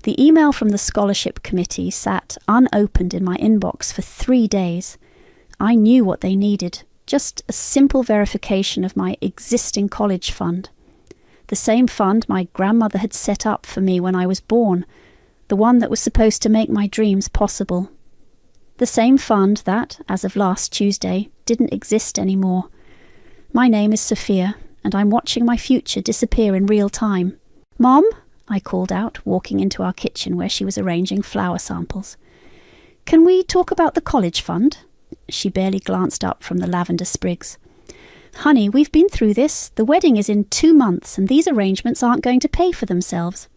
The email from the scholarship committee sat unopened in my inbox for 3 days. I knew what they needed, just a simple verification of my existing college fund. The same fund my grandmother had set up for me when I was born, the one that was supposed to make my dreams possible. The same fund that, as of last Tuesday, didn't exist anymore. My name is Sophia, and I'm watching my future disappear in real time. "Mom," I called out, walking into our kitchen where she was arranging flower samples. "Can we talk about the college fund?" She barely glanced up from the lavender sprigs. "Honey, we've been through this. The wedding is in 2 months, and these arrangements aren't going to pay for themselves."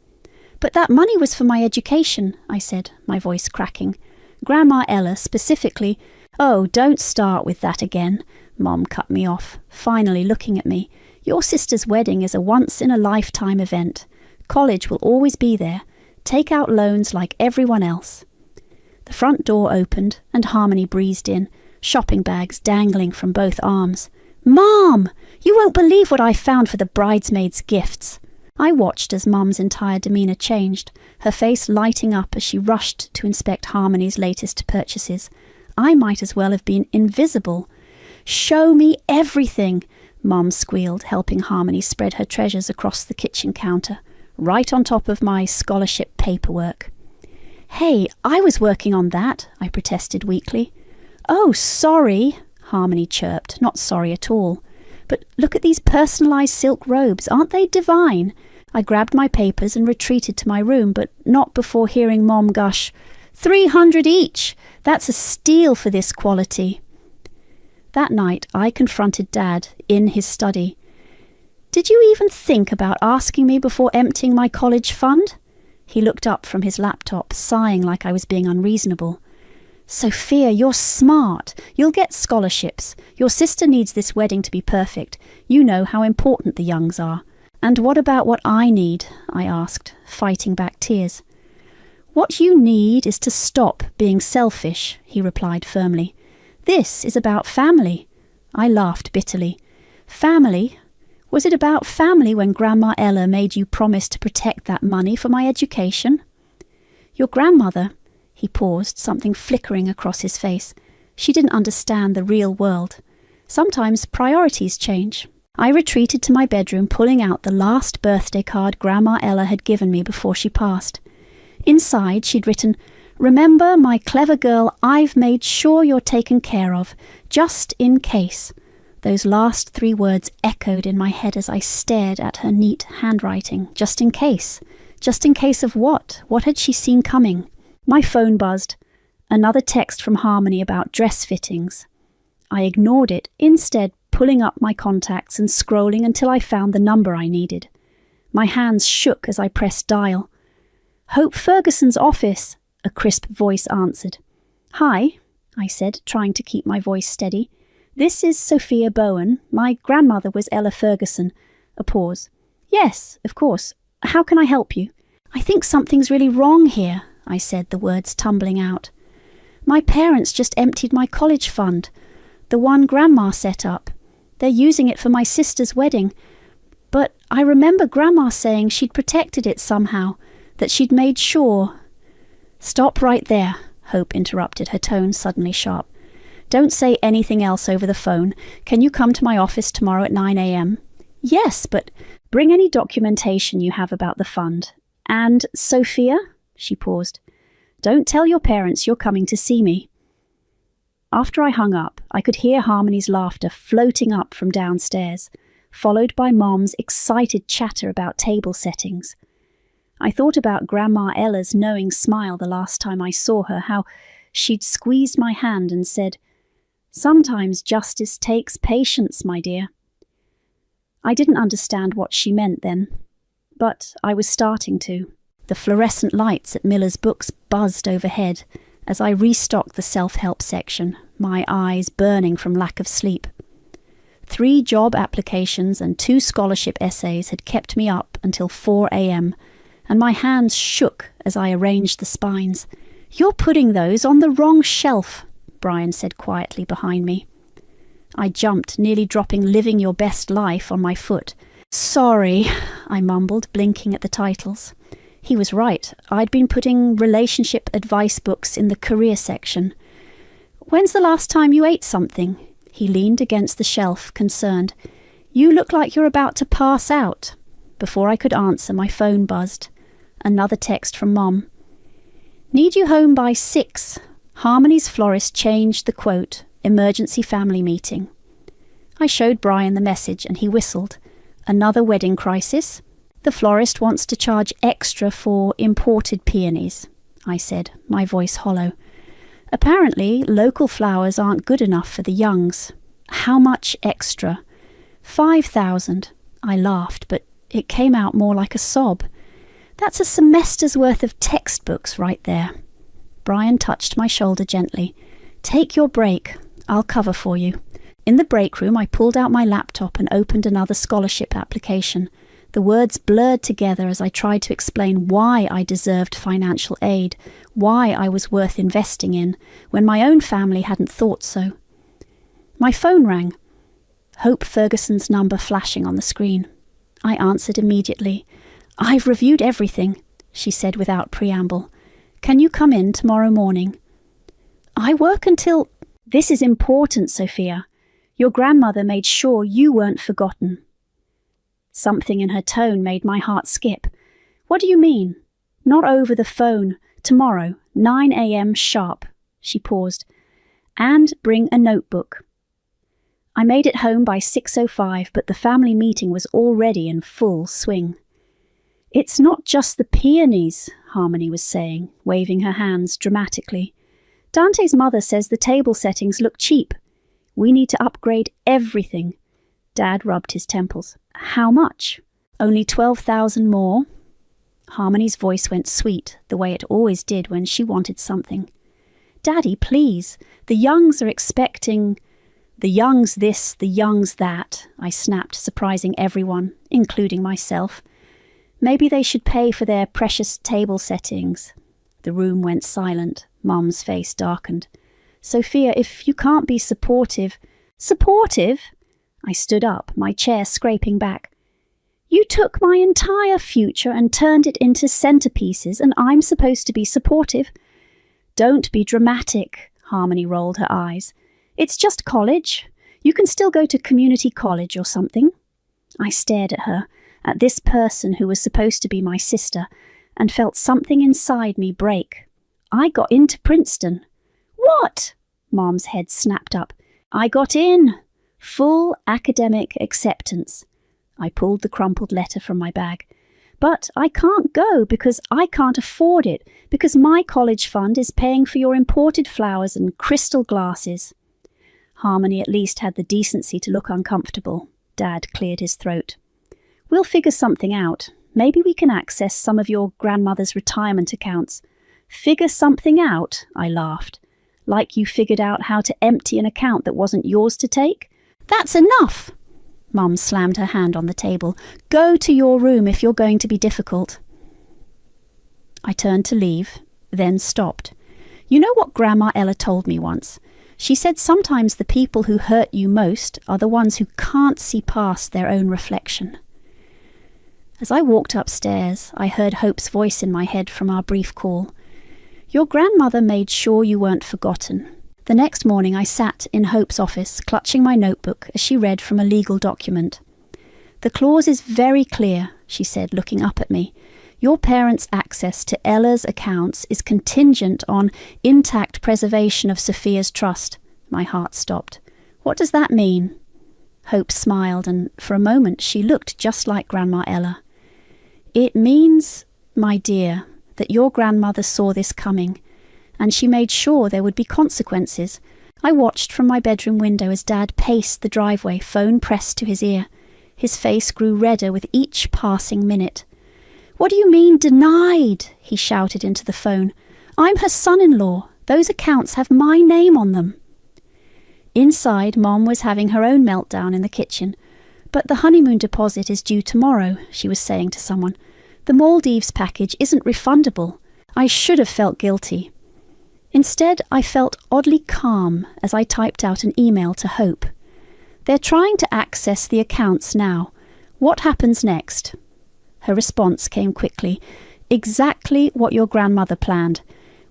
"But that money was for my education," I said, my voice cracking. "Grandma Ella specifically—" "Oh, don't start with that again," Mom cut me off, finally looking at me. "Your sister's wedding is a once-in-a-lifetime event. College will always be there. Take out loans like everyone else." The front door opened and Harmony breezed in, shopping bags dangling from both arms. "Mom! You won't believe what I found for the bridesmaids' gifts." I watched as Mum's entire demeanour changed, her face lighting up as she rushed to inspect Harmony's latest purchases. I might as well have been invisible. "Show me everything," Mum squealed, helping Harmony spread her treasures across the kitchen counter, right on top of my scholarship paperwork. "Hey, I was working on that," I protested weakly. "Oh, sorry," Harmony chirped, not sorry at all. "But look at these personalised silk robes, aren't they divine?" I grabbed my papers and retreated to my room, but not before hearing Mom gush, "$300 each! That's a steal for this quality." That night I confronted Dad in his study. "Did you even think about asking me before emptying my college fund?" He looked up from his laptop, sighing like I was being unreasonable. "Sophia, you're smart. You'll get scholarships. Your sister needs this wedding to be perfect. You know how important the Youngs are." "And what about what I need?" I asked, fighting back tears. "What you need is to stop being selfish," he replied firmly. "This is about family." I laughed bitterly. "Family? Was it about family when Grandma Ella made you promise to protect that money for my education?" "Your grandmother," he paused, something flickering across his face. "She didn't understand the real world. Sometimes priorities change." I retreated to my bedroom, pulling out the last birthday card Grandma Ella had given me before she passed. Inside, she'd written, "Remember, my clever girl, I've made sure you're taken care of, just in case." Those last 3 words echoed in my head as I stared at her neat handwriting. Just in case. Just in case of what? What had she seen coming? My phone buzzed. Another text from Harmony about dress fittings. I ignored it, instead pulling up my contacts and scrolling until I found the number I needed. My hands shook as I pressed dial. "Hope Ferguson's office," a crisp voice answered. "Hi," I said, trying to keep my voice steady. "This is Sophia Bowen. My grandmother was Ella Ferguson." A pause. "Yes, of course. How can I help you?" "I think something's really wrong here," I said, the words tumbling out. "My parents just emptied my college fund, the one Grandma set up. They're using it for my sister's wedding. But I remember Grandma saying she'd protected it somehow, that she'd made sure—" "Stop right there," Hope interrupted, her tone suddenly sharp. "Don't say anything else over the phone. Can you come to my office tomorrow at 9 a.m? "Yes, but—" "Bring any documentation you have about the fund. And, Sophia," she paused, "don't tell your parents you're coming to see me." After I hung up, I could hear Harmony's laughter floating up from downstairs, followed by Mom's excited chatter about table settings. I thought about Grandma Ella's knowing smile the last time I saw her, how she'd squeezed my hand and said, "Sometimes justice takes patience, my dear." I didn't understand what she meant then, but I was starting to. The fluorescent lights at Miller's Books buzzed overhead as I restocked the self-help section, my eyes burning from lack of sleep. 3 job applications and 2 scholarship essays had kept me up until 4 a.m, and my hands shook as I arranged the spines. "You're putting those on the wrong shelf," Brian said quietly behind me. I jumped, nearly dropping Living Your Best Life on my foot. "Sorry," I mumbled, blinking at the titles. He was right. I'd been putting relationship advice books in the career section. "When's the last time you ate something?" He leaned against the shelf, concerned. "You look like you're about to pass out." Before I could answer, my phone buzzed. Another text from Mom. "Need you home by 6. Harmony's florist changed the quote, emergency family meeting." I showed Brian the message and he whistled. "Another wedding crisis? The florist wants to charge extra for imported peonies," I said, my voice hollow. "Apparently, local flowers aren't good enough for the Youngs." "How much extra?" "5,000. I laughed, but it came out more like a sob. "That's a semester's worth of textbooks right there." Brian touched my shoulder gently. "Take your break. I'll cover for you." In the break room, I pulled out my laptop and opened another scholarship application. The words blurred together as I tried to explain why I deserved financial aid, why I was worth investing in, when my own family hadn't thought so. My phone rang. Hope Ferguson's number flashing on the screen. I answered immediately. "I've reviewed everything," she said without preamble. "Can you come in tomorrow morning?" "I work until—" "This is important, Sophia. Your grandmother made sure you weren't forgotten." Something in her tone made my heart skip. "What do you mean?" "Not over the phone. Tomorrow, 9 a.m. sharp." She paused. "And bring a notebook." I made it home by 6:05, but the family meeting was already in full swing. "It's not just the peonies," Harmony was saying, waving her hands dramatically. "Dante's mother says the table settings look cheap. We need to upgrade everything." Dad rubbed his temples. "How much?" "Only 12,000 more." Harmony's voice went sweet, the way it always did when she wanted something. "Daddy, please. The Youngs are expecting—" "The Youngs this, the Youngs that," I snapped, surprising everyone, including myself. "Maybe they should pay for their precious table settings." The room went silent. Mum's face darkened. "Sophia, if you can't be supportive—" "Supportive?" I stood up, my chair scraping back. "You took my entire future and turned it into centerpieces, and I'm supposed to be supportive?" "Don't be dramatic," Harmony rolled her eyes. "It's just college. You can still go to community college or something." I stared at her, at this person who was supposed to be my sister, and felt something inside me break. "I got into Princeton." "What?" Mom's head snapped up. "I got in. Full academic acceptance." I pulled the crumpled letter from my bag. "But I can't go because I can't afford it, because my college fund is paying for your imported flowers and crystal glasses." Harmony at least had the decency to look uncomfortable. Dad cleared his throat. "We'll figure something out. Maybe we can access some of your grandmother's retirement accounts." "Figure something out?" I laughed. "Like you figured out how to empty an account that wasn't yours to take?" "That's enough!" Mum slammed her hand on the table. "Go to your room if you're going to be difficult." I turned to leave, then stopped. You know what Grandma Ella told me once? She said sometimes the people who hurt you most are the ones who can't see past their own reflection. As I walked upstairs, I heard Hope's voice in my head from our brief call. "Your grandmother made sure you weren't forgotten." The next morning I sat in Hope's office, clutching my notebook as she read from a legal document. "The clause is very clear," she said, looking up at me. "Your parents' access to Ella's accounts is contingent on intact preservation of Sophia's trust." My heart stopped. "What does that mean?" Hope smiled, and for a moment she looked just like Grandma Ella. "It means, my dear, that your grandmother saw this coming, and she made sure there would be consequences." I watched from my bedroom window as Dad paced the driveway, phone pressed to his ear. His face grew redder with each passing minute. "What do you mean, denied?" he shouted into the phone. "I'm her son-in-law. Those accounts have my name on them." Inside, Mom was having her own meltdown in the kitchen. "But the honeymoon deposit is due tomorrow," she was saying to someone. "The Maldives package isn't refundable." I should have felt guilty. Instead, I felt oddly calm as I typed out an email to Hope. "They're trying to access the accounts now. What happens next?" Her response came quickly. Exactly what your grandmother planned.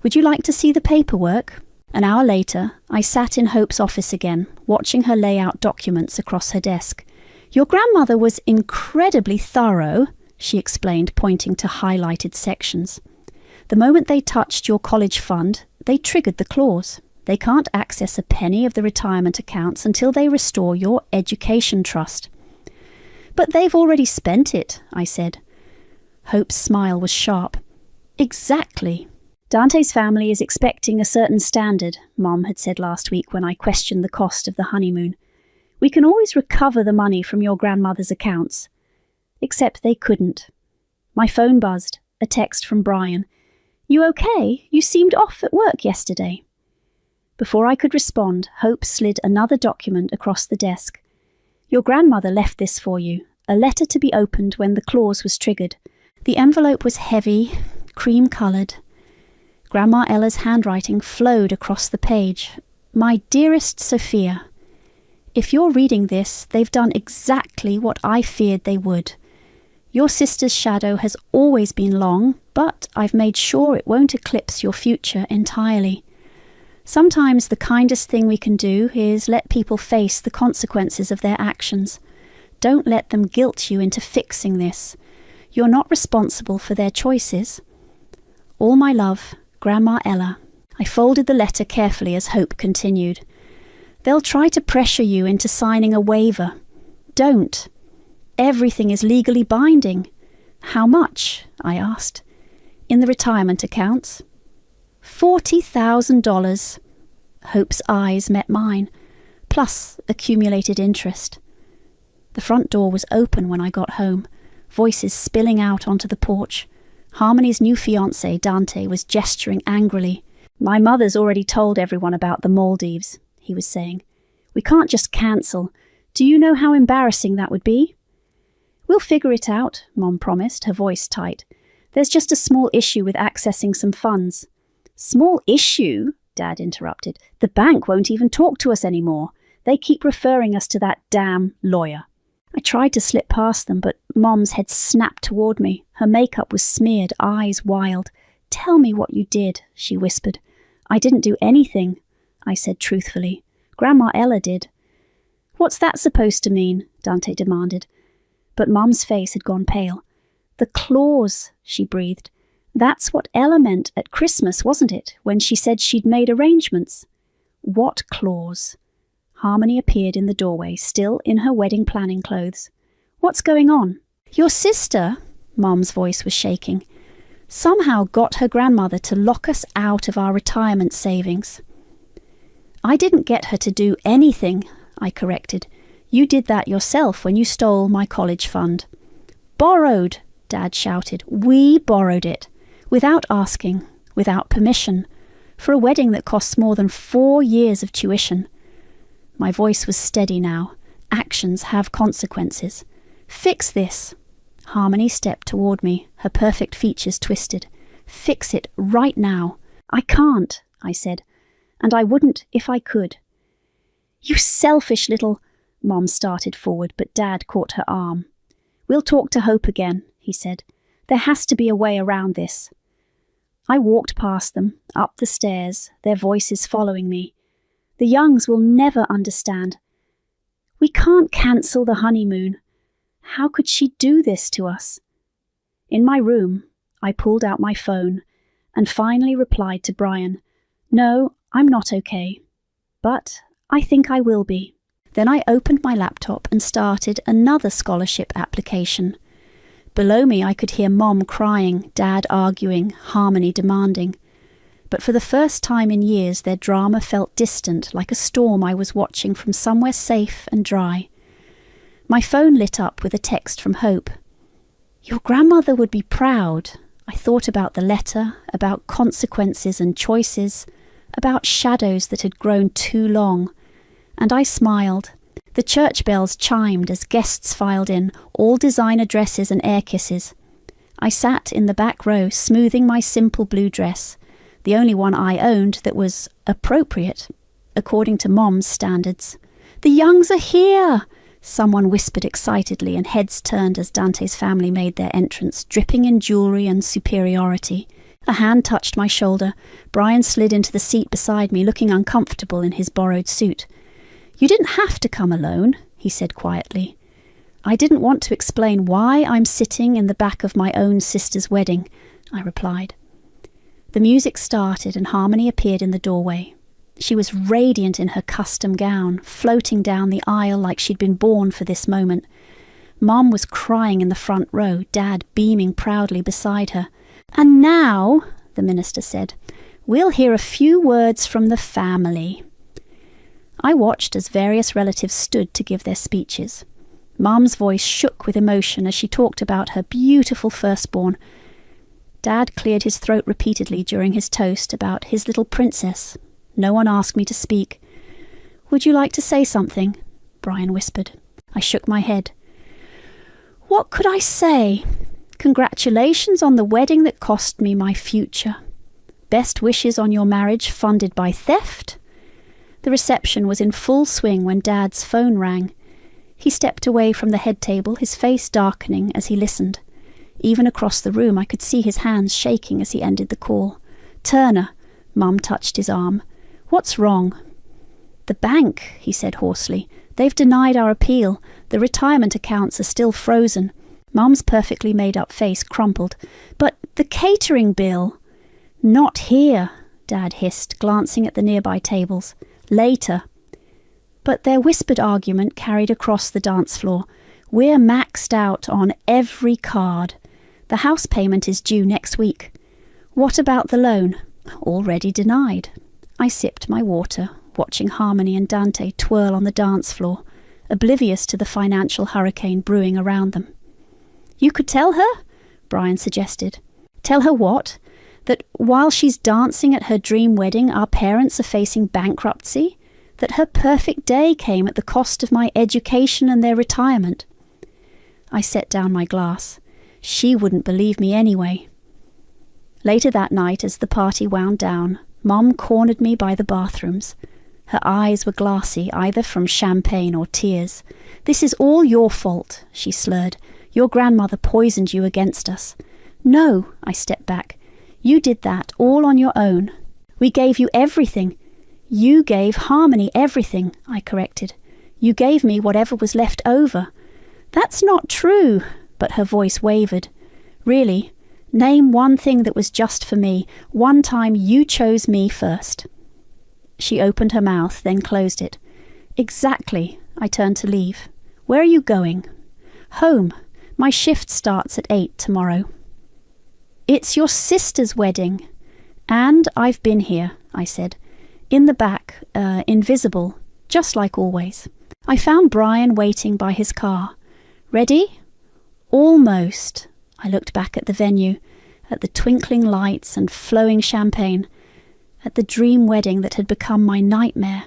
Would you like to see the paperwork? An hour later, I sat in Hope's office again, watching her lay out documents across her desk. Your grandmother was incredibly thorough, she explained, pointing to highlighted sections. The moment they touched your college fund, they triggered the clause. They can't access a penny of the retirement accounts until they restore your education trust. But they've already spent it, I said. Hope's smile was sharp. Exactly. Dante's family is expecting a certain standard, Mom had said last week when I questioned the cost of the honeymoon. We can always recover the money from your grandmother's accounts. Except they couldn't. My phone buzzed, a text from Brian. You okay? You seemed off at work yesterday. Before I could respond, Hope slid another document across the desk. Your grandmother left this for you, a letter to be opened when the clause was triggered. The envelope was heavy, cream-coloured. Grandma Ella's handwriting flowed across the page. My dearest Sophia, if you're reading this, they've done exactly what I feared they would. Your sister's shadow has always been long, but I've made sure it won't eclipse your future entirely. Sometimes the kindest thing we can do is let people face the consequences of their actions. Don't let them guilt you into fixing this. You're not responsible for their choices. All my love, Grandma Ella. I folded the letter carefully as Hope continued. They'll try to pressure you into signing a waiver. Don't. Everything is legally binding. How much? I asked. In the retirement accounts. $40,000. Hope's eyes met mine, plus accumulated interest. The front door was open when I got home, voices spilling out onto the porch. Harmony's new fiancé, Dante, was gesturing angrily. My mother's already told everyone about the Maldives, he was saying. We can't just cancel. Do you know how embarrassing that would be? We'll figure it out, Mom promised, her voice tight. There's just a small issue with accessing some funds. Small issue? Dad interrupted. The bank won't even talk to us anymore. They keep referring us to that damn lawyer. I tried to slip past them, but Mom's head snapped toward me. Her makeup was smeared, eyes wild. Tell me what you did, she whispered. I didn't do anything, I said truthfully. Grandma Ella did. What's that supposed to mean? Dante demanded. But Mom's face had gone pale. The clause, she breathed. That's what Ella meant at Christmas, wasn't it, when she said she'd made arrangements? What clause? Harmony appeared in the doorway, still in her wedding planning clothes. What's going on? Your sister, Mom's voice was shaking, somehow got her grandmother to lock us out of our retirement savings. I didn't get her to do anything, I corrected. You did that yourself when you stole my college fund. Borrowed, Dad shouted. We borrowed it. Without asking, without permission, for a wedding that costs more than 4 years of tuition. My voice was steady now. Actions have consequences. Fix this. Harmony stepped toward me, her perfect features twisted. Fix it right now. I can't, I said, and I wouldn't if I could. You selfish little... Mom started forward, but Dad caught her arm. We'll talk to Hope again, he said. There has to be a way around this. I walked past them, up the stairs, their voices following me. The Youngs will never understand. We can't cancel the honeymoon. How could she do this to us? In my room, I pulled out my phone and finally replied to Brian, No, I'm not okay. But I think I will be. Then I opened my laptop and started another scholarship application. Below me I could hear Mom crying, Dad arguing, Harmony demanding. But for the first time in years their drama felt distant, like a storm I was watching from somewhere safe and dry. My phone lit up with a text from Hope. Your grandmother would be proud. I thought about the letter, about consequences and choices, about shadows that had grown too long. And I smiled. The church bells chimed as guests filed in, all designer dresses and air kisses. I sat in the back row, smoothing my simple blue dress, the only one I owned that was appropriate, according to Mom's standards. The Youngs are here! Someone whispered excitedly, and heads turned as Dante's family made their entrance, dripping in jewellery and superiority. A hand touched my shoulder. Brian slid into the seat beside me, looking uncomfortable in his borrowed suit. "You didn't have to come alone," he said quietly. "I didn't want to explain why I'm sitting in the back of my own sister's wedding," I replied. The music started and Harmony appeared in the doorway. She was radiant in her custom gown, floating down the aisle like she'd been born for this moment. Mom was crying in the front row, Dad beaming proudly beside her. "And now," the minister said, "we'll hear a few words from the family." I watched as various relatives stood to give their speeches. Mom's voice shook with emotion as she talked about her beautiful firstborn. Dad cleared his throat repeatedly during his toast about his little princess. No one asked me to speak. "Would you like to say something?" Brian whispered. I shook my head. What could I say? Congratulations on the wedding that cost me my future. Best wishes on your marriage funded by theft? The reception was in full swing when Dad's phone rang. He stepped away from the head table, his face darkening as he listened. Even across the room I could see his hands shaking as he ended the call. "Turner," Mum touched his arm. "What's wrong?" "The bank," he said hoarsely. "They've denied our appeal. The retirement accounts are still frozen." Mum's perfectly made-up face crumpled. "But the catering bill—" "Not here," Dad hissed, glancing at the nearby tables. "Later." But their whispered argument carried across the dance floor. "We're maxed out on every card. The house payment is due next week." "What about the loan?" "Already denied." I sipped my water, watching Harmony and Dante twirl on the dance floor, oblivious to the financial hurricane brewing around them. "You could tell her?" Brian suggested. "Tell her what? That while she's dancing at her dream wedding, our parents are facing bankruptcy? That her perfect day came at the cost of my education and their retirement?" I set down my glass. She wouldn't believe me anyway. Later that night, as the party wound down, Mom cornered me by the bathrooms. Her eyes were glassy, either from champagne or tears. "This is all your fault," she slurred. "Your grandmother poisoned you against us." "No," I stepped back. "You did that all on your own. We gave you everything." "You gave Harmony everything," I corrected. "You gave me whatever was left over." "That's not true," but her voice wavered. "Really? Name one thing that was just for me, one time you chose me first." She opened her mouth, then closed it. "Exactly." I turned to leave. "Where are you going?" "Home. My shift starts at 8 tomorrow." "It's your sister's wedding." "And I've been here," I said. "In the back, invisible, just like always." I found Brian waiting by his car. "Ready?" "Almost." I looked back at the venue, at the twinkling lights and flowing champagne, at the dream wedding that had become my nightmare.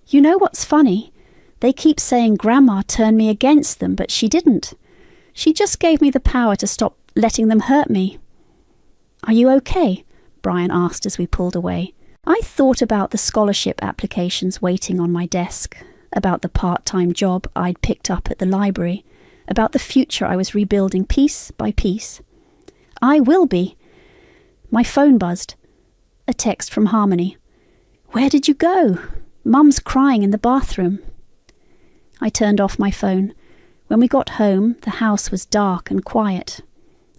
"You know what's funny? They keep saying Grandma turned me against them, but she didn't. She just gave me the power to stop letting them hurt me." "Are you okay?" Brian asked as we pulled away. I thought about the scholarship applications waiting on my desk, about the part-time job I'd picked up at the library, about the future I was rebuilding piece by piece. "I will be." My phone buzzed. A text from Harmony. "Where did you go? Mum's crying in the bathroom." I turned off my phone. When we got home, the house was dark and quiet.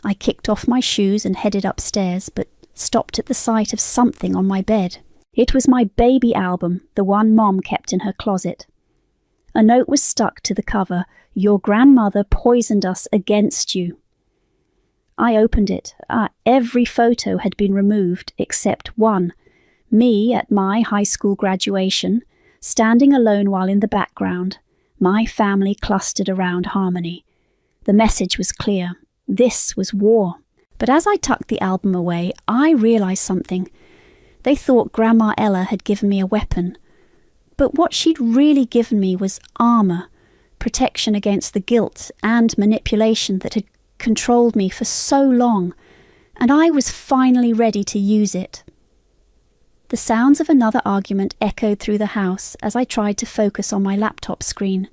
I kicked off my shoes and headed upstairs, but stopped at the sight of something on my bed. It was my baby album, the one Mom kept in her closet. A note was stuck to the cover. "Your grandmother poisoned us against you." I opened it. Every photo had been removed except one. Me at my high school graduation, standing alone while in the background, my family clustered around Harmony. The message was clear. This was war. But as I tucked the album away, I realized something. They thought Grandma Ella had given me a weapon. But what she'd really given me was armor, protection against the guilt and manipulation that had controlled me for so long, and I was finally ready to use it. The sounds of another argument echoed through the house as I tried to focus on my laptop screen.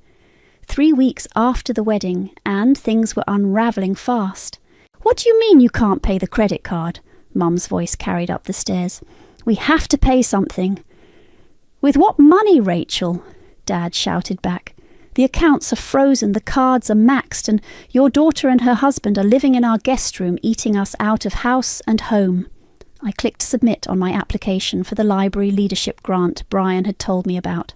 3 weeks after the wedding, and things were unravelling fast. "What do you mean you can't pay the credit card?" Mum's voice carried up the stairs. "We have to pay something." "With what money, Rachel?" Dad shouted back. "The accounts are frozen, the cards are maxed, and your daughter and her husband are living in our guest room, eating us out of house and home." I clicked submit on my application for the library leadership grant Brian had told me about.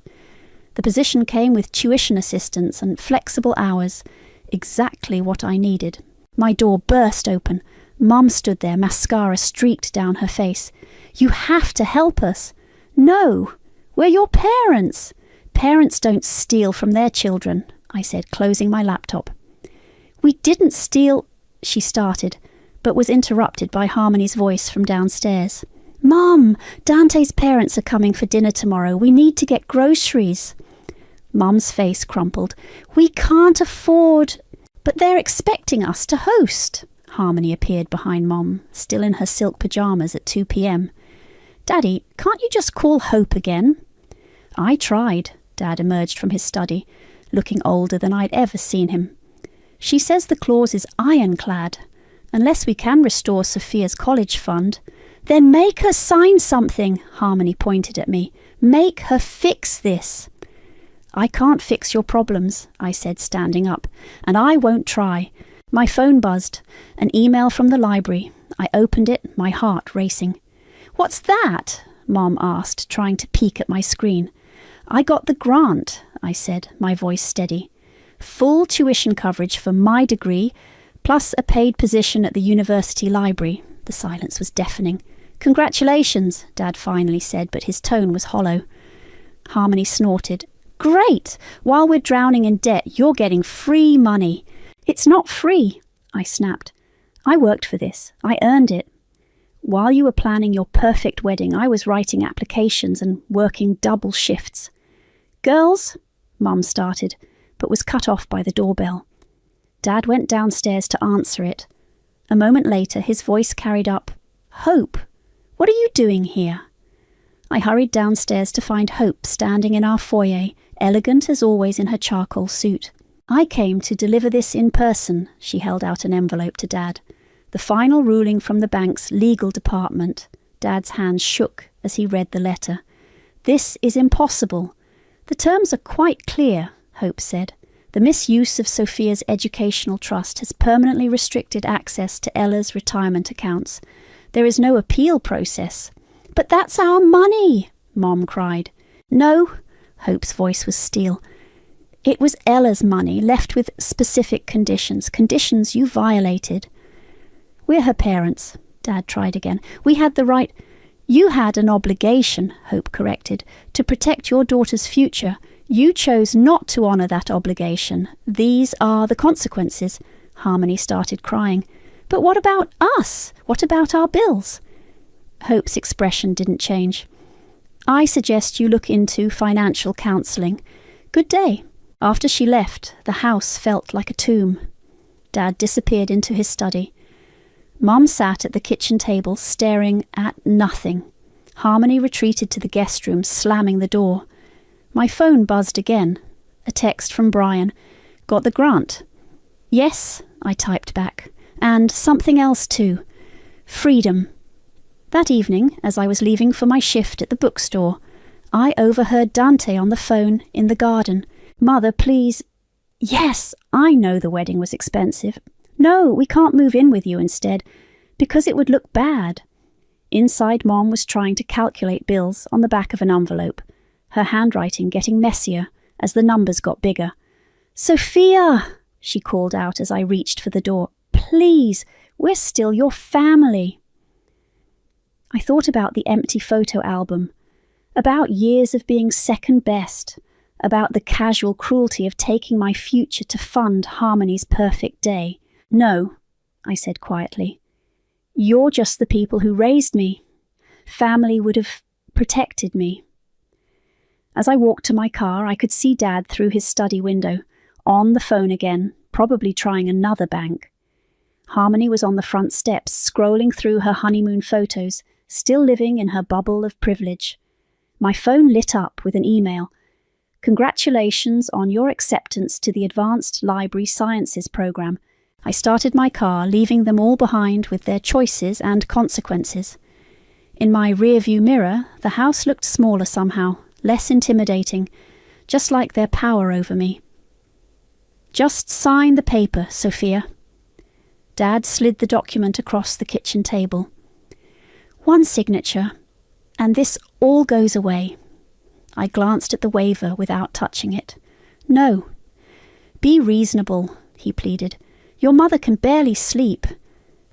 The position came with tuition assistance and flexible hours, exactly what I needed. My door burst open. Mum stood there, mascara streaked down her face. "You have to help us." "No, we're your parents." "Parents don't steal from their children," I said, closing my laptop. "We didn't steal," she started, but was interrupted by Harmony's voice from downstairs. "Mum, Dante's parents are coming for dinner tomorrow. We need to get groceries." Mum's face crumpled. "We can't afford—" "But they're expecting us to host." Harmony appeared behind Mum, still in her silk pyjamas at 2 p.m. "Daddy, can't you just call Hope again?" I tried. Dad emerged from his study, looking older than I'd ever seen him. "She says the clause is ironclad. Unless we can restore Sophia's college fund—" "Then make her sign something," Harmony pointed at me. "Make her fix this." "I can't fix your problems," I said, standing up, "and I won't try." My phone buzzed. An email from the library. I opened it, my heart racing. "What's that?" Mom asked, trying to peek at my screen. "I got the grant," I said, my voice steady. "Full tuition coverage for my degree, plus a paid position at the university library." The silence was deafening. "Congratulations," Dad finally said, but his tone was hollow. Harmony snorted. "Great! While we're drowning in debt, you're getting free money." "It's not free," I snapped. "I worked for this. I earned it. While you were planning your perfect wedding, I was writing applications and working double shifts." "Girls," Mum started, but was cut off by the doorbell. Dad went downstairs to answer it. A moment later, his voice carried up, "Hope, what are you doing here?" I hurried downstairs to find Hope standing in our foyer, elegant as always in her charcoal suit. "I came to deliver this in person." She held out an envelope to Dad. "The final ruling from the bank's legal department." Dad's hands shook as he read the letter. "This is impossible." "The terms are quite clear," Hope said. "The misuse of Sophia's educational trust has permanently restricted access to Ella's retirement accounts. There is no appeal process." "But that's our money!" Mom cried. "No," Hope's voice was steel. "It was Ella's money, left with specific conditions you violated." "We're her parents," Dad tried again. "We had the right—" "You had an obligation," Hope corrected, "to protect your daughter's future. You chose not to honour that obligation. These are the consequences." Harmony started crying. "But what about us? What about our bills?" Hope's expression didn't change. "I suggest you look into financial counselling. Good day." After she left, the house felt like a tomb. Dad disappeared into his study. Mum sat at the kitchen table, staring at nothing. Harmony retreated to the guest room, slamming the door. My phone buzzed again. A text from Brian. "Got the grant?" "Yes," I typed back. "And something else too. Freedom." That evening, as I was leaving for my shift at the bookstore, I overheard Dante on the phone in the garden. "Mother, please—" "Yes, I know the wedding was expensive." "No, we can't move in with you instead, because it would look bad." Inside, Mom was trying to calculate bills on the back of an envelope, her handwriting getting messier as the numbers got bigger. "Sophia!" she called out as I reached for the door. "Please, we're still your family." I thought about the empty photo album, about years of being second best, about the casual cruelty of taking my future to fund Harmony's perfect day. "No," I said quietly. "You're just the people who raised me. Family would have protected me." As I walked to my car, I could see Dad through his study window, on the phone again, probably trying another bank. Harmony was on the front steps, scrolling through her honeymoon photos, still living in her bubble of privilege. My phone lit up with an email. Congratulations on your acceptance to the Advanced Library Sciences program. I started my car, leaving them all behind with their choices and consequences. In my rearview mirror, the house looked smaller somehow, less intimidating, just like their power over me. Just sign the paper, Sophia. Dad slid the document across the kitchen table. One signature, and this all goes away. I glanced at the waiver without touching it. No. Be reasonable, he pleaded. Your mother can barely sleep.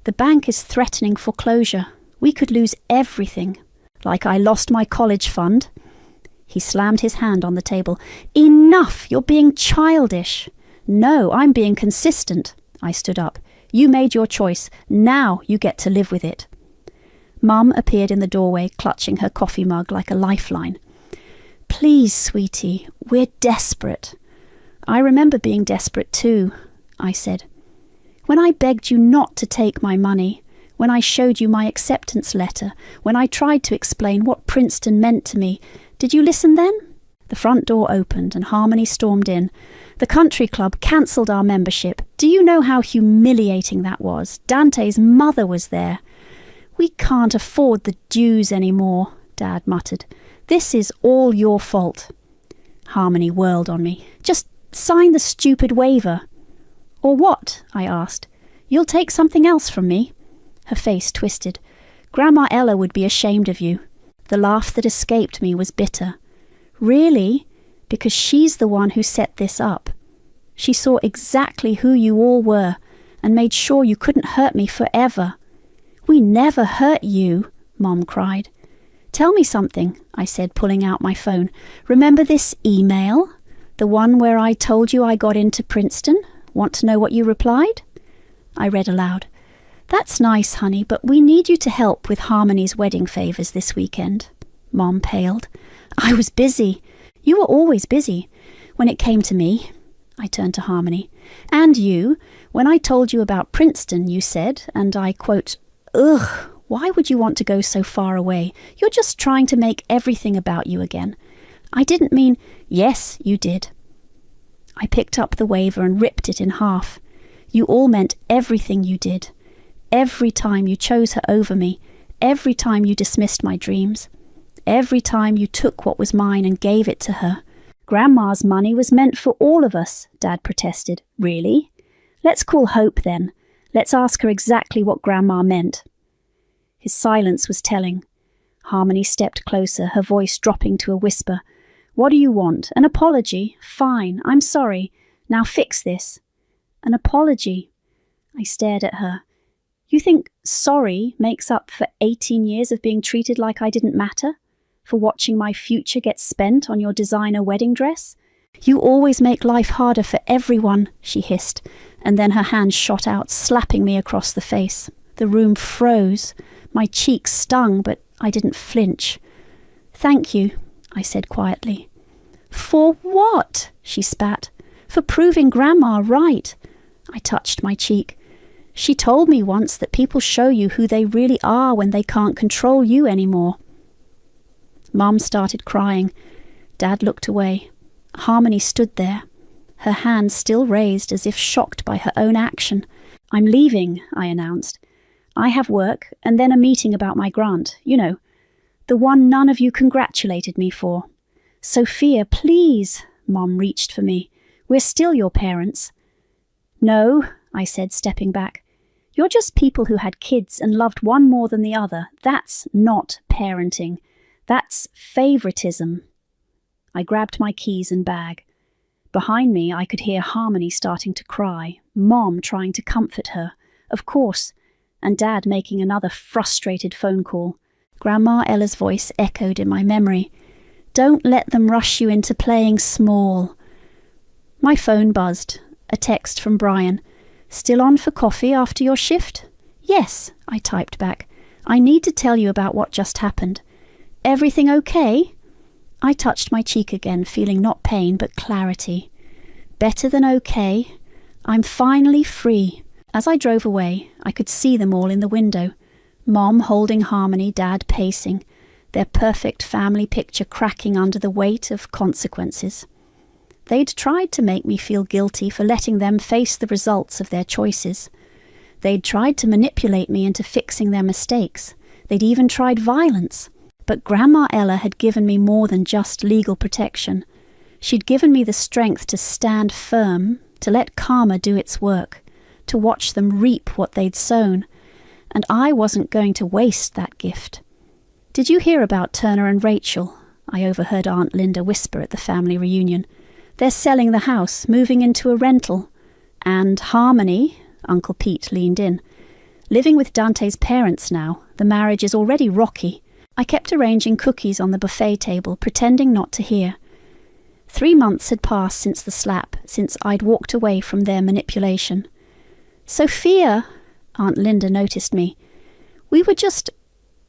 The bank is threatening foreclosure. We could lose everything. Like I lost my college fund. He slammed his hand on the table. Enough! You're being childish. No, I'm being consistent. I stood up. You made your choice. Now you get to live with it. Mum appeared in the doorway, clutching her coffee mug like a lifeline. Please, sweetie, we're desperate. I remember being desperate too, I said. When I begged you not to take my money, when I showed you my acceptance letter, when I tried to explain what Princeton meant to me, did you listen then? The front door opened and Harmony stormed in. The country club cancelled our membership. Do you know how humiliating that was? Dante's mother was there. We can't afford the dues anymore, Dad muttered. This is all your fault. Harmony whirled on me. Just sign the stupid waiver. Or what? I asked. You'll take something else from me. Her face twisted. Grandma Ella would be ashamed of you. The laugh that escaped me was bitter. Really? Because she's the one who set this up. She saw exactly who you all were and made sure you couldn't hurt me forever. We never hurt you, Mom cried. Tell me something, I said, pulling out my phone. Remember this email? The one where I told you I got into Princeton? Want to know what you replied? I read aloud. That's nice, honey, but we need you to help with Harmony's wedding favours this weekend. Mom paled. I was busy. You were always busy. When it came to me, I turned to Harmony. And you, when I told you about Princeton, you said, and I quote, Ugh, why would you want to go so far away? You're just trying to make everything about you again. I didn't mean, yes, you did. I picked up the waiver and ripped it in half. You all meant everything you did. Every time you chose her over me. Every time you dismissed my dreams. Every time you took what was mine and gave it to her. Grandma's money was meant for all of us, Dad protested. Really? Let's call Hope then. Let's ask her exactly what Grandma meant. His silence was telling. Harmony stepped closer, her voice dropping to a whisper. What do you want? An apology? Fine, I'm sorry. Now fix this. An apology? I stared at her. You think sorry makes up for 18 years of being treated like I didn't matter? For watching my future get spent on your designer wedding dress? You always make life harder for everyone, she hissed, and then her hand shot out, slapping me across the face. The room froze. My cheeks stung, but I didn't flinch. Thank you, I said quietly. For what? She spat. For proving Grandma right. I touched my cheek. She told me once that people show you who they really are when they can't control you anymore. Mum started crying. Dad looked away. Harmony stood there, her hand still raised as if shocked by her own action. I'm leaving, I announced. I have work and then a meeting about my grant, you know, the one none of you congratulated me for. Sophia, please, Mom reached for me. We're still your parents. No, I said, stepping back. You're just people who had kids and loved one more than the other. That's not parenting. That's favoritism. I grabbed my keys and bag. Behind me, I could hear Harmony starting to cry, Mom trying to comfort her, of course, and Dad making another frustrated phone call. Grandma Ella's voice echoed in my memory. Don't let them rush you into playing small. My phone buzzed. A text from Brian. Still on for coffee after your shift? Yes, I typed back. I need to tell you about what just happened. Everything okay? I touched my cheek again, feeling not pain but clarity. Better than okay. I'm finally free. As I drove away, I could see them all in the window. Mom holding Harmony, Dad pacing, their perfect family picture cracking under the weight of consequences. They'd tried to make me feel guilty for letting them face the results of their choices. They'd tried to manipulate me into fixing their mistakes. They'd even tried violence. But Grandma Ella had given me more than just legal protection. She'd given me the strength to stand firm, to let karma do its work, to watch them reap what they'd sown. And I wasn't going to waste that gift. "Did you hear about Turner and Rachel?" I overheard Aunt Linda whisper at the family reunion. "They're selling the house, moving into a rental. And Harmony," Uncle Pete leaned in. "Living with Dante's parents now. The marriage is already rocky." I kept arranging cookies on the buffet table, pretending not to hear. 3 months had passed since the slap, since I'd walked away from their manipulation. "Sophia," Aunt Linda noticed me. "We were just...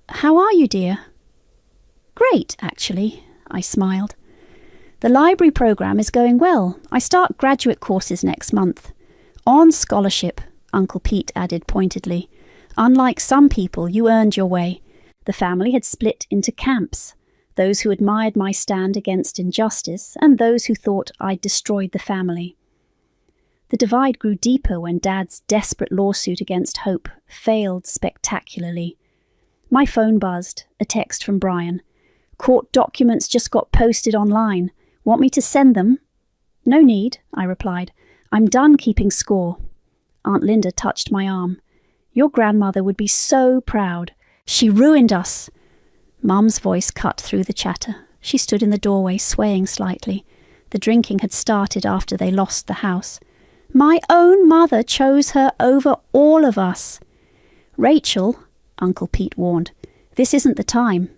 How are you, dear?" "Great, actually," I smiled. "The library program is going well. I start graduate courses next month." "On scholarship," Uncle Pete added pointedly. "Unlike some people, you earned your way." The family had split into camps, those who admired my stand against injustice and those who thought I'd destroyed the family. The divide grew deeper when Dad's desperate lawsuit against Hope failed spectacularly. My phone buzzed, a text from Brian. "Court documents just got posted online. Want me to send them?" "No need," I replied. "I'm done keeping score." Aunt Linda touched my arm. "Your grandmother would be so proud. She ruined us." Mum's voice cut through the chatter. She stood in the doorway, swaying slightly. The drinking had started after they lost the house. "My own mother chose her over all of us." "Rachel," Uncle Pete warned, "this isn't the time."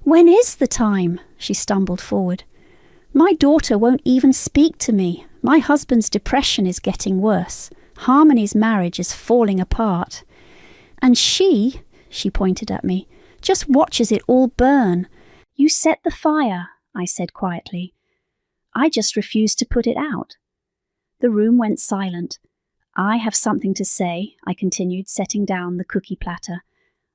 "When is the time?" She stumbled forward. "My daughter won't even speak to me. My husband's depression is getting worse. Harmony's marriage is falling apart. And she pointed at me, "just watches it all burn." "You set the fire," I said quietly. "I just refuse to put it out." The room went silent. "I have something to say," I continued, setting down the cookie platter.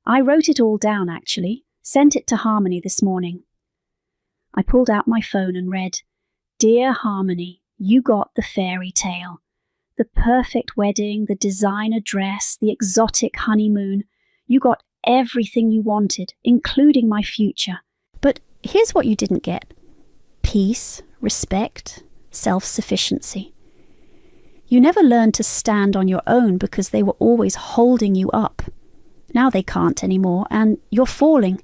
"I wrote it all down, actually. Sent it to Harmony this morning." I pulled out my phone and read, "Dear Harmony, you got the fairy tale. The perfect wedding, the designer dress, the exotic honeymoon. You got everything you wanted, including my future. But here's what you didn't get. Peace, respect, self-sufficiency. You never learned to stand on your own because they were always holding you up. Now they can't anymore, and you're falling.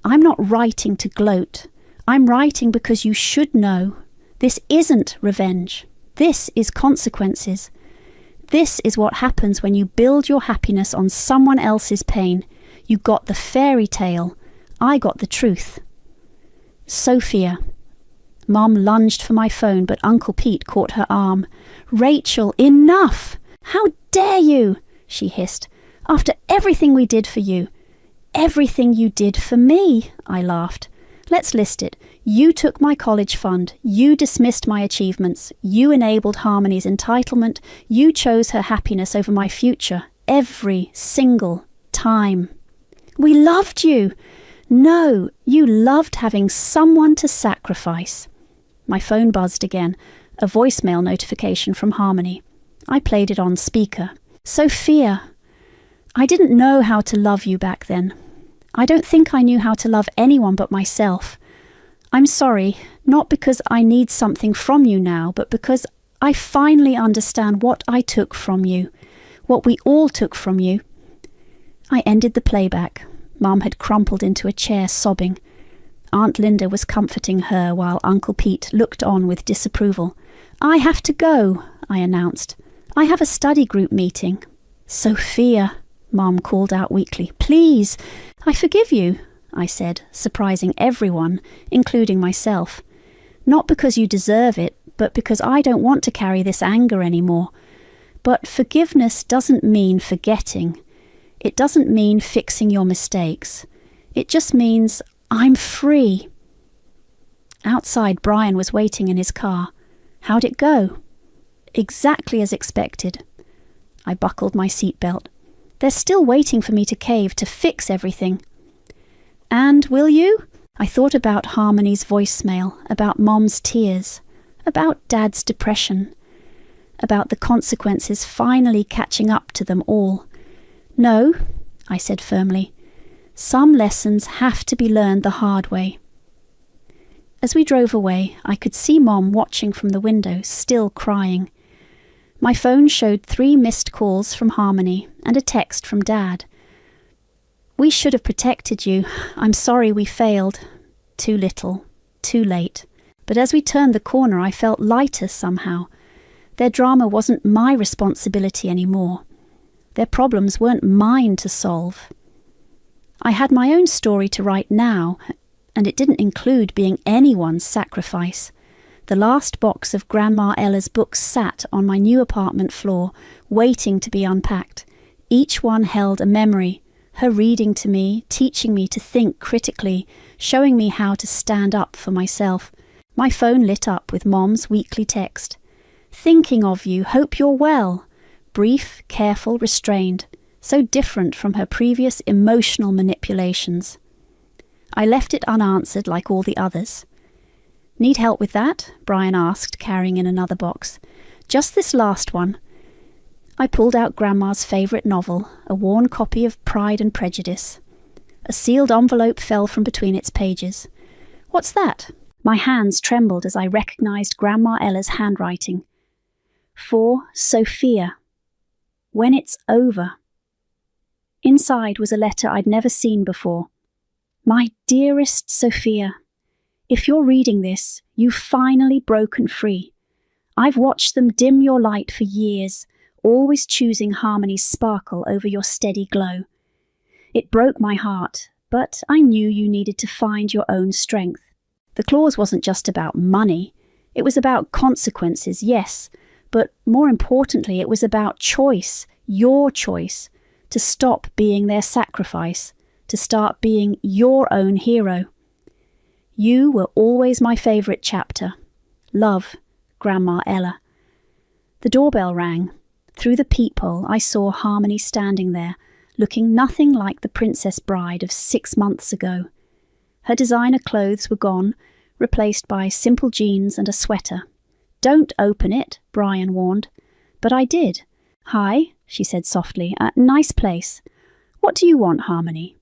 I'm not writing to gloat. I'm writing because you should know. This isn't revenge. This is consequences. This is what happens when you build your happiness on someone else's pain. You got the fairy tale. I got the truth." "Sophia." Mom lunged for my phone, but Uncle Pete caught her arm. "Rachel, enough! How dare you?" she hissed. "After everything we did for you." "Everything you did for me," I laughed. "Let's list it. You took my college fund. You dismissed my achievements. You enabled Harmony's entitlement. You chose her happiness over my future. Every single time." "We loved you." "No, you loved having someone to sacrifice." My phone buzzed again, a voicemail notification from Harmony. I played it on speaker. "Sophia, I didn't know how to love you back then. I don't think I knew how to love anyone but myself. I'm sorry, not because I need something from you now, but because I finally understand what I took from you, what we all took from you." I ended the playback. Mum had crumpled into a chair, sobbing. Aunt Linda was comforting her while Uncle Pete looked on with disapproval. "I have to go," I announced. "I have a study group meeting." "Sophia," Mum called out weakly, "please." "I forgive you," I said, surprising everyone, including myself. "Not because you deserve it, but because I don't want to carry this anger anymore. But forgiveness doesn't mean forgetting. It doesn't mean fixing your mistakes. It just means I'm free." Outside, Brian was waiting in his car. "How'd it go?" "Exactly as expected." I buckled my seatbelt. "They're still waiting for me to cave, to fix everything." "And will you?" I thought about Harmony's voicemail, about Mom's tears. about Dad's depression, about the consequences finally catching up to them all. No, I said firmly. Some lessons have to be learned the hard way. As we drove away, I could see Mom watching from the window, still crying. My phone showed 3 missed calls from Harmony and a text from Dad. We should have protected you. I'm sorry we failed. Too little, too late. But as we turned the corner, I felt lighter somehow. Their drama wasn't my responsibility anymore. Their problems weren't mine to solve. I had my own story to write now, and it didn't include being anyone's sacrifice. The last box of Grandma Ella's books sat on my new apartment floor, waiting to be unpacked. Each one held a memory, her reading to me, teaching me to think critically, showing me how to stand up for myself. My phone lit up with Mom's weekly text. Thinking of you, hope you're well. Brief, careful, restrained. So different from her previous emotional manipulations. I left it unanswered like all the others. Need help with that? Brian asked, carrying in another box. Just this last one. I pulled out Grandma's favourite novel, a worn copy of Pride and Prejudice. A sealed envelope fell from between its pages. What's that? My hands trembled as I recognised Grandma Ella's handwriting. For Sophia. When it's over. Inside was a letter I'd never seen before. My dearest Sophia, if you're reading this, you've finally broken free. I've watched them dim your light for years, always choosing Harmony's sparkle over your steady glow. It broke my heart, but I knew you needed to find your own strength. The clause wasn't just about money. It was about consequences, yes, but more importantly, it was about choice, your choice, to stop being their sacrifice, to start being your own hero. You were always my favourite chapter. Love, Grandma Ella. The doorbell rang. Through the peephole, I saw Harmony standing there, looking nothing like the princess bride of 6 months ago. Her designer clothes were gone, replaced by simple jeans and a sweater. Don't open it, Brian warned. But I did. Hi, she said softly. Nice place. What do you want, Harmony?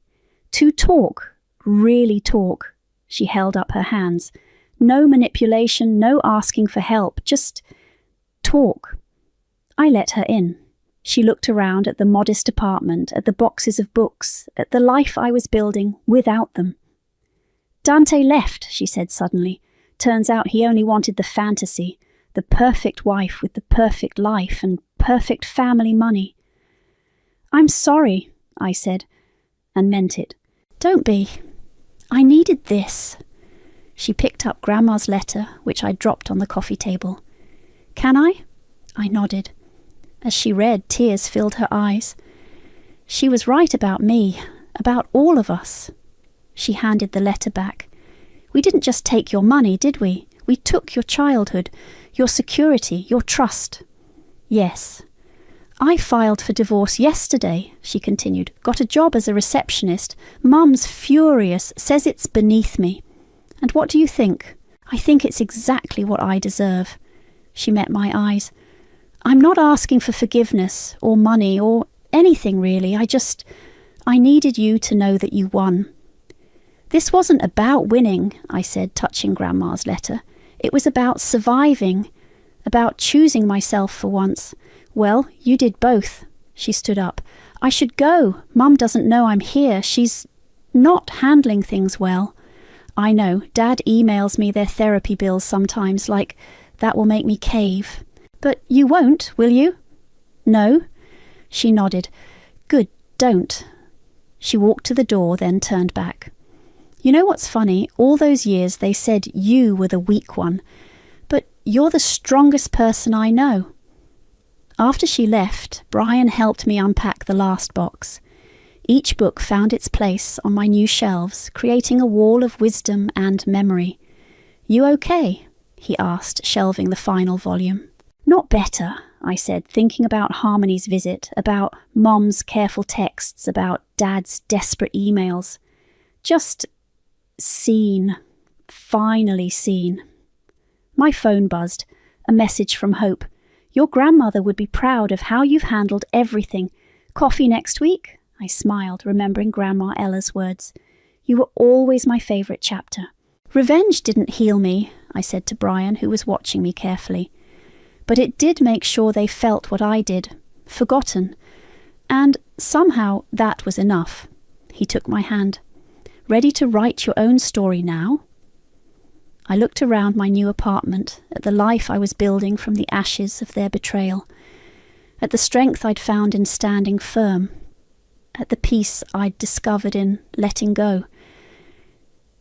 To talk. Really talk. She held up her hands. No manipulation, no asking for help, just talk. I let her in. She looked around at the modest apartment, at the boxes of books, at the life I was building without them. Dante left, she said suddenly. Turns out he only wanted the fantasy, the perfect wife with the perfect life and perfect family money. I'm sorry, I said, and meant it. Don't be. I needed this. She picked up Grandma's letter, which I dropped on the coffee table. Can I? I nodded. As she read, tears filled her eyes. She was right about me, about all of us. She handed the letter back. We didn't just take your money, did we? We took your childhood, your security, your trust. Yes. I filed for divorce yesterday, she continued. Got a job as a receptionist. Mum's furious, says it's beneath me. And what do you think? I think it's exactly what I deserve. She met my eyes. I'm not asking for forgiveness or money or anything really. I needed you to know that you won. This wasn't about winning, I said, touching Grandma's letter. It was about surviving, about choosing myself for once. Well, you did both. She stood up. I should go. Mum doesn't know I'm here. She's not handling things well. I know. Dad emails me their therapy bills sometimes, like that will make me cave. But you won't, will you? No. She nodded. Good, don't. She walked to the door, then turned back. You know what's funny? All those years they said you were the weak one. But you're the strongest person I know. After she left, Brian helped me unpack the last box. Each book found its place on my new shelves, creating a wall of wisdom and memory. You okay? He asked, shelving the final volume. Not better, I said, thinking about Harmony's visit, about Mom's careful texts, about Dad's desperate emails. Just seen. Finally seen. My phone buzzed. A message from Hope. Your grandmother would be proud of how you've handled everything. Coffee next week? I smiled, remembering Grandma Ella's words. You were always my favourite chapter. Revenge didn't heal me, I said to Brian, who was watching me carefully. But it did make sure they felt what I did, forgotten. And somehow that was enough. He took my hand. Ready to write your own story now? I looked around my new apartment, at the life I was building from the ashes of their betrayal, at the strength I'd found in standing firm, at the peace I'd discovered in letting go.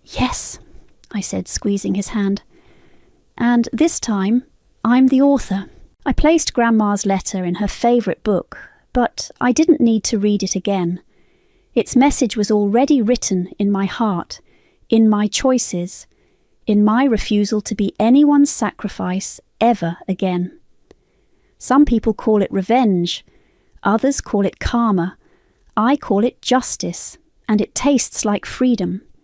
Yes, I said, squeezing his hand. And this time, I'm the author. I placed Grandma's letter in her favourite book, but I didn't need to read it again. Its message was already written in my heart, in my choices, in my refusal to be anyone's sacrifice ever again. Some people call it revenge, others call it karma. I call it justice, and it tastes like freedom.